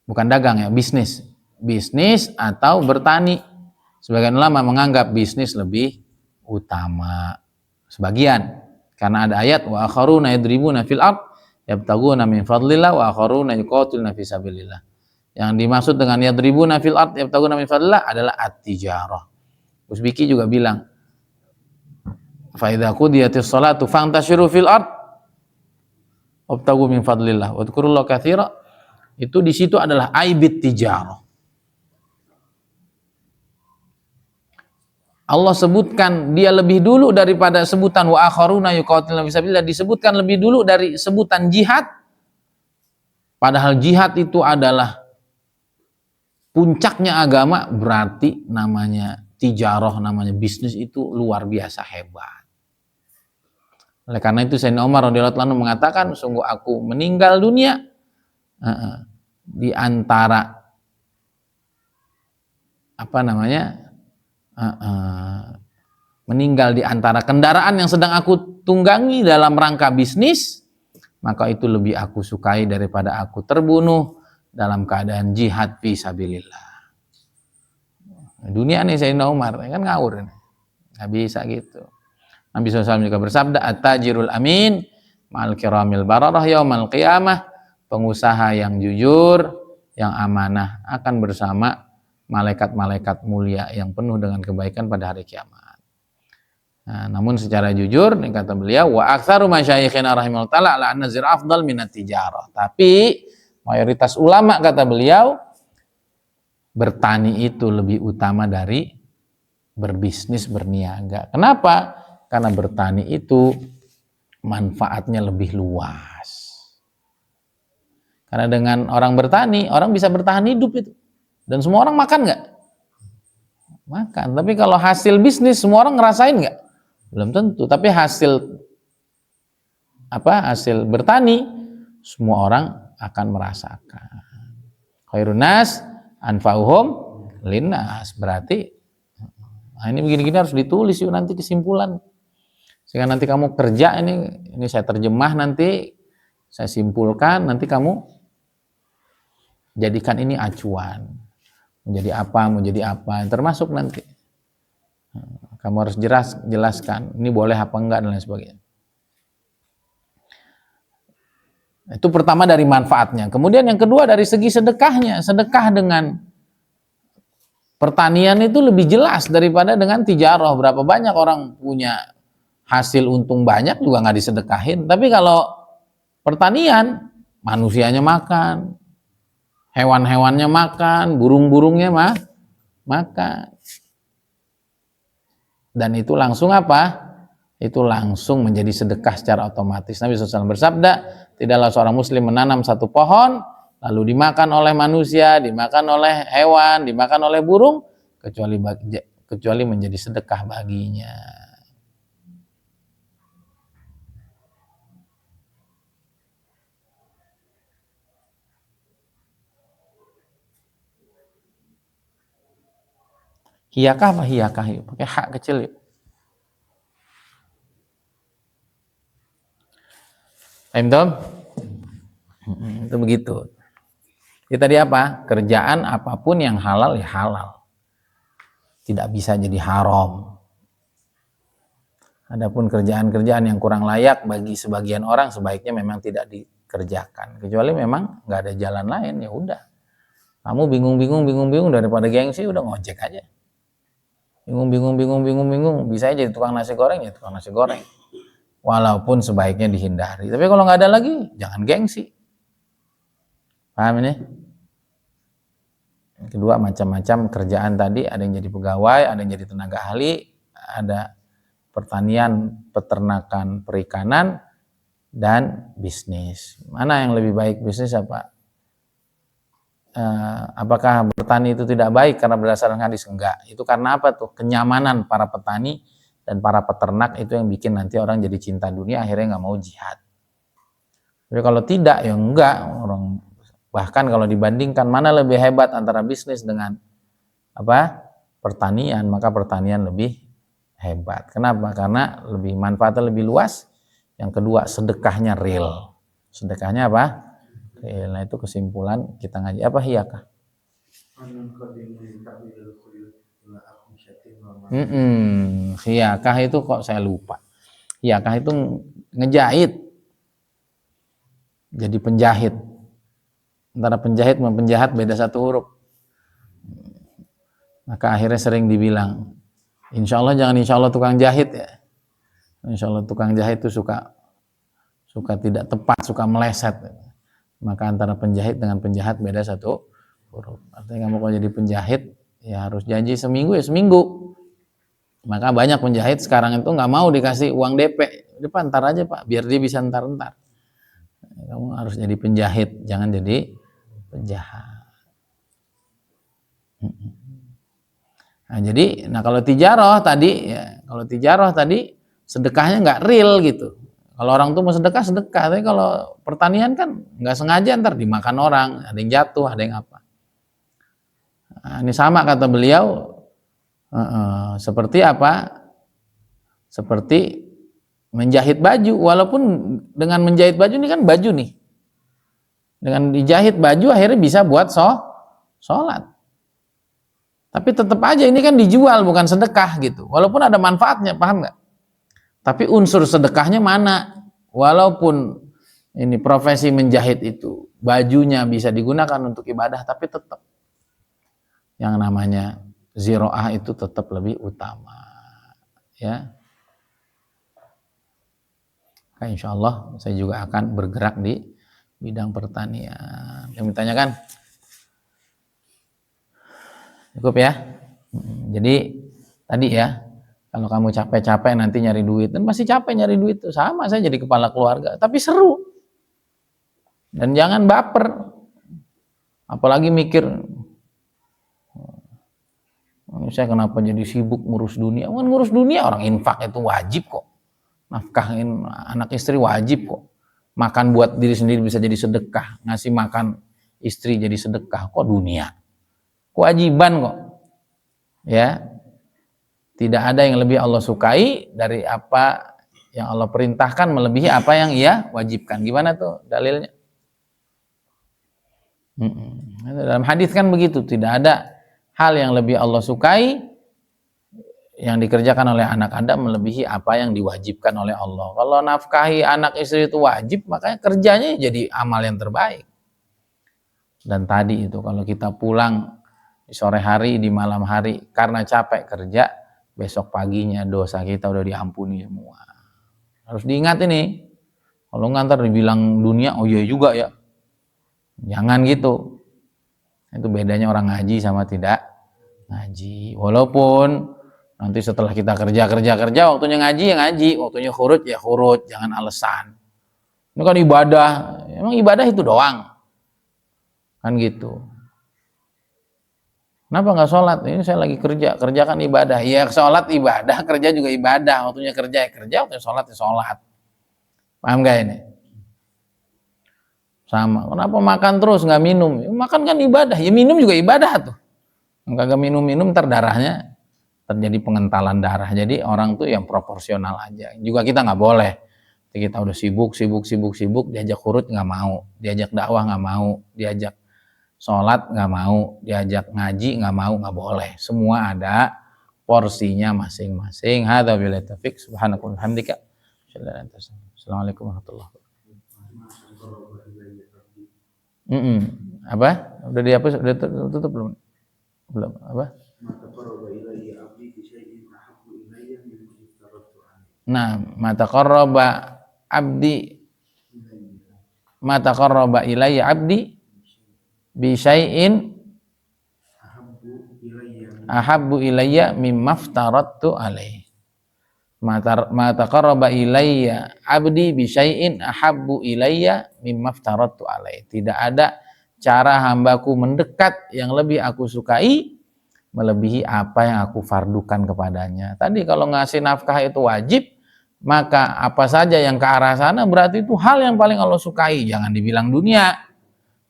bukan dagang ya, bisnis. Bisnis atau bertani. Sebagian ulama menganggap bisnis lebih utama. Sebagian, karena ada ayat wa akharuna yadribuna fil ard yabtaguna min fadlillah wa akharuna yuqatiluna fi sabilillah. Yang dimaksud dengan yadribuna fil ard yabtaguna min fadlillah adalah at-tijarah. Uzbiki juga bilang fa idza qudiyatis shalatu fantashiru fil ard wabtagu min fadlillah wa dzkurullaha katsira. Itu di situ adalah aibit tijarah. Allah sebutkan dia lebih dulu daripada sebutan wa akharuna yuqatiluna fi sabilillah, disebutkan lebih dulu dari sebutan jihad. Padahal jihad itu adalah puncaknya agama, berarti namanya tijarah, namanya bisnis itu luar biasa hebat. Oleh karena itu Sayyidina Umar radhiyallahu anhu mengatakan, sungguh aku meninggal dunia di antara meninggal di antara kendaraan yang sedang aku tunggangi dalam rangka bisnis, maka itu lebih aku sukai daripada aku terbunuh dalam keadaan jihad fi sabilillah. Dunia nih Sayyidina Umar, kan ngawur ini. Nggak bisa gitu. Nabi SAW juga bersabda, at-tajirul amin ma'al kiramil bararah yaumal qiyamah. Pengusaha yang jujur, yang amanah akan bersama malaikat-malaikat mulia yang penuh dengan kebaikan pada hari kiamat. Nah, namun secara jujur, ini kata beliau, wa aktsaru masyayikhina rahimahullah ta'ala ala anna zir afdal minat tijarah. Tapi mayoritas ulama kata beliau, bertani itu lebih utama dari berbisnis, berniaga. Kenapa? Karena bertani itu manfaatnya lebih luas. Karena dengan orang bertani, orang bisa bertahan hidup itu. Dan semua orang makan nggak? Makan. Tapi kalau hasil bisnis semua orang ngerasain nggak? Belum tentu. Tapi hasil bertani semua orang akan merasakan. Khairun nas anfa'uhum linnas. Berarti nah ini begini-gini harus ditulis yuk nanti kesimpulan. Sehingga nanti kamu kerja ini saya terjemah nanti, saya simpulkan, nanti kamu jadikan ini acuan. Menjadi apa, termasuk nanti. Kamu harus jelaskan, ini boleh apa enggak dan lain sebagainya. Itu pertama dari manfaatnya. Kemudian yang kedua dari segi sedekahnya. Sedekah dengan pertanian itu lebih jelas daripada dengan tijarah. Berapa banyak orang punya hasil untung banyak juga nggak disedekahin. Tapi kalau pertanian, manusianya makan, hewan-hewannya makan, burung-burungnya makan. Dan itu langsung apa? Itu langsung menjadi sedekah secara otomatis. Nabi SAW bersabda, tidaklah seorang muslim menanam satu pohon, lalu dimakan oleh manusia, dimakan oleh hewan, dimakan oleh burung, kecuali menjadi sedekah baginya. Hiyakah apa hiyakah? Pakai hak kecil yuk. Itu begitu. Jadi tadi apa? Kerjaan apapun yang halal ya halal. Tidak bisa jadi haram. Adapun kerjaan-kerjaan yang kurang layak bagi sebagian orang sebaiknya memang tidak dikerjakan. Kecuali memang nggak ada jalan lain, ya udah. Kamu bingung daripada gengsi udah ngojek aja. Bingung, bisa aja jadi tukang nasi goreng ya tukang nasi goreng. Walaupun sebaiknya dihindari. Tapi kalau nggak ada lagi, jangan gengsi. Paham ini? Kedua, macam-macam kerjaan tadi, ada yang jadi pegawai, ada yang jadi tenaga ahli, ada pertanian, peternakan, perikanan, dan bisnis. Mana yang lebih baik bisnis apa? Apakah bertani itu tidak baik karena berdasarkan hadis? Enggak. Itu karena apa tuh? Kenyamanan para petani dan para peternak itu yang bikin nanti orang jadi cinta dunia, akhirnya nggak mau jihad. Jadi kalau tidak, ya enggak. Orang bahkan kalau dibandingkan mana lebih hebat antara bisnis dengan pertanian, maka pertanian lebih hebat. Kenapa? Karena lebih manfaatnya lebih luas. Yang kedua, sedekahnya real. Sedekahnya apa? Real. Nah, itu kesimpulan kita ngaji. Apa hiyakah? Hiyakah itu kok saya lupa. Hiyakah itu ngejahit. Jadi penjahit. Antara penjahit sama penjahat beda satu huruf. Maka akhirnya sering dibilang, insya Allah jangan insya Allah tukang jahit ya. Insya Allah tukang jahit itu suka tidak tepat, suka meleset. Maka antara penjahit dengan penjahat beda satu huruf. Artinya kamu kalau jadi penjahit ya harus janji seminggu ya seminggu. Maka banyak penjahit sekarang itu nggak mau dikasih uang DP. Depan ntar aja Pak, biar dia bisa ntar. Kamu harus jadi penjahit, jangan jadi penjahat. Nah kalau tijarah tadi sedekahnya nggak real gitu. Kalau orang tuh mau sedekah, tapi kalau pertanian kan nggak sengaja ntar dimakan orang, ada yang jatuh, ada yang apa. Nah, ini sama kata beliau, seperti apa? Seperti menjahit baju, walaupun dengan menjahit baju ini kan baju nih. Dengan dijahit baju akhirnya bisa buat sholat. Tapi tetap aja ini kan dijual bukan sedekah gitu. Walaupun ada manfaatnya, paham nggak? Tapi unsur sedekahnya mana? Walaupun ini profesi menjahit itu bajunya bisa digunakan untuk ibadah, tapi tetap yang namanya ziroah itu tetap lebih utama. Ya. Nah, insya Allah saya juga akan bergerak di bidang pertanian. Yang ditanyakan cukup ya. Jadi tadi ya, kalau kamu capek-capek nanti nyari duit, dan pasti capek nyari duit itu sama saya jadi kepala keluarga, tapi seru. Dan jangan baper. Apalagi mikir, saya kenapa jadi sibuk ngurus dunia? Ngurus dunia orang infak itu wajib kok. Nafkahin anak istri wajib kok. Makan buat diri sendiri bisa jadi sedekah, ngasih makan istri jadi sedekah, kok dunia? Kewajiban kok. Ya. Tidak ada yang lebih Allah sukai dari apa yang Allah perintahkan melebihi apa yang Ia wajibkan. Gimana tuh dalilnya? Dalam hadis kan begitu, tidak ada hal yang lebih Allah sukai yang dikerjakan oleh anak Adam melebihi apa yang diwajibkan oleh Allah. Kalau nafkahi anak istri itu wajib, makanya kerjanya jadi amal yang terbaik. Dan tadi itu kalau kita pulang di sore hari, di malam hari karena capek kerja, besok paginya dosa kita udah diampuni semua. Harus diingat ini. Kalau ngantar dibilang dunia, oh iya juga ya. Jangan gitu. Itu bedanya orang ngaji sama tidak ngaji. Walaupun nanti setelah kita kerja, waktunya ngaji ya ngaji, waktunya khurut ya khurut, jangan alasan. Ini kan ibadah, emang ibadah itu doang. Kan gitu. Kenapa nggak sholat? Ini saya lagi kerjakan ibadah. Ya sholat ibadah, kerja juga ibadah. Waktunya kerja ya kerja, waktunya sholat ya sholat. Paham gak ini? Sama. Kenapa makan terus nggak minum? Ya, makan kan ibadah. Ya minum juga ibadah tuh. Kagak minum ntar darahnya terjadi pengentalan darah. Jadi orang tuh yang proporsional aja. Juga kita nggak boleh. Kita udah sibuk, diajak khurut nggak mau, diajak dakwah nggak mau, diajak sholat nggak mau, diajak ngaji nggak boleh. Semua ada porsinya masing-masing. Hadza billahi taufiq. Subhanakallahumma wa bihamdika. Assalamualaikum warahmatullahi wabarakatuh. Apa? Udah dihapus? Udah tutup belum? Belum. Apa? Nah, mata qarraba ilayya abdi bi syai'in ahabbu ilayya mimma aftaradtu alaihi. Ma taqarraba ilayya 'abdi bi syai'in ahabbu ilayya mimma aftaradtu alaihi. Tidak ada cara hambaku mendekat yang lebih aku sukai melebihi apa yang aku fardukan kepadanya. Tadi kalau ngasih nafkah itu wajib, maka apa saja yang ke arah sana berarti itu hal yang paling Allah sukai. Jangan dibilang dunia.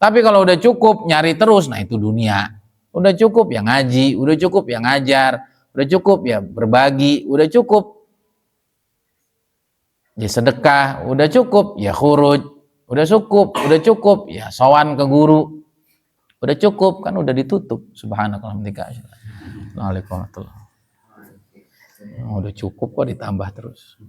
Tapi kalau udah cukup nyari terus, nah itu dunia. Udah cukup ya ngaji, udah cukup ya ngajar, udah cukup ya berbagi, udah cukup ya sedekah, udah cukup ya khuruj, udah cukup ya sowan ke guru, udah cukup kan udah ditutup. Subhanakallahumma. Waalaikumsalam. Udah cukup kok ditambah terus.